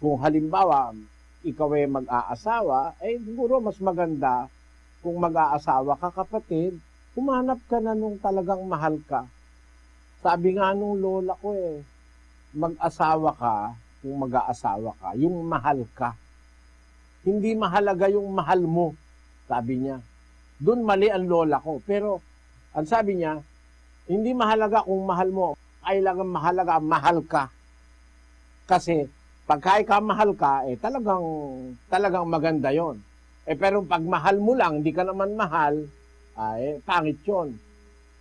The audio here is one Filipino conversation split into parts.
Kung halimbawa, ikaw ay mag-aasawa, siguro mas maganda kung mag-aasawa ka, kapatid, humanap ka na nung talagang mahal ka. Sabi nga nung lola ko mag-asawa ka, kung mag-aasawa ka, yung mahal ka. Hindi mahalaga yung mahal mo, sabi niya. Doon mali ang lola ko. Pero, ang sabi niya, hindi mahalaga kung mahal mo, kailangan mahalaga, mahal ka. Kasi, pagka ikaw mahal ka, talagang maganda yon. Pero pag mahal mo lang, hindi ka naman mahal, pangit yun.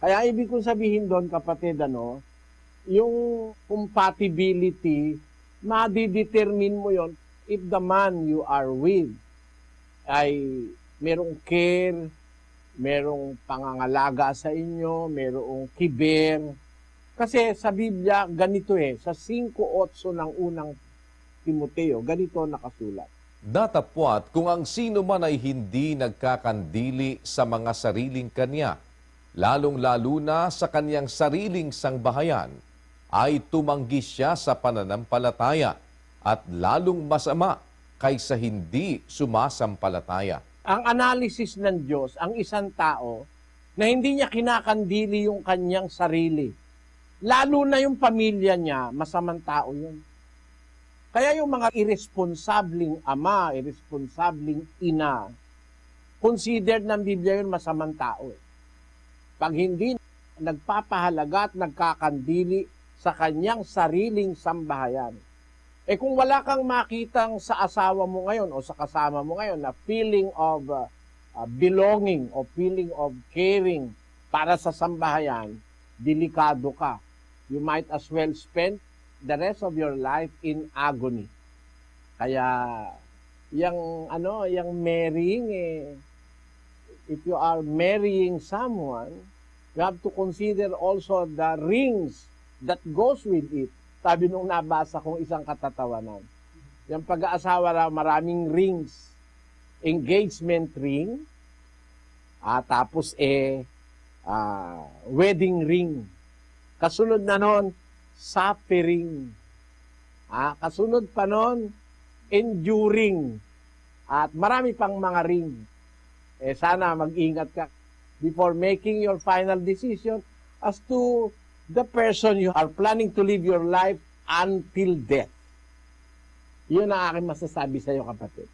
Kaya ibig kong sabihin doon, kapatid, yung compatibility, madidetermine mo yon if the man you are with ay merong care, merong pangangalaga sa inyo, merong kiber. Kasi sa Biblia, ganito sa 5:8 ng unang Timoteo, ganito nakasulat. Datapwat kung ang sino man ay hindi nagkakandili sa mga sariling kanya, lalong-lalo na sa kanyang sariling sangbahayan, ay tumanggi siya sa pananampalataya at lalong masama kaysa hindi sumasampalataya. Ang analysis ng Diyos, ang isang tao na hindi niya kinakandili yung kanyang sarili, lalo na yung pamilya niya, masamang tao yun. Kaya yung mga irresponsabling ama, irresponsabling ina, considered ng Biblia yun masamang tao. Pag hindi nagpapahalaga at nagkakandili sa kanyang sariling sambahayan. Kung wala kang makitang sa asawa mo ngayon o sa kasama mo ngayon na feeling of belonging o feeling of caring para sa sambahayan, delikado ka. You might as well spend the rest of your life in agony. Kaya, yung marrying, if you are marrying someone, you have to consider also the rings that goes with it. Sabi nung nabasa kong isang katatawanan. Yung pag-aasawa na maraming rings. Engagement ring, tapos wedding ring. Kasunod na nun, suffering. Kasunod pa nun, enduring. At marami pang mga ring. Sana mag-ingat ka before making your final decision as to the person you are planning to live your life until death. Yun ang aking masasabi sa iyo, kapatid.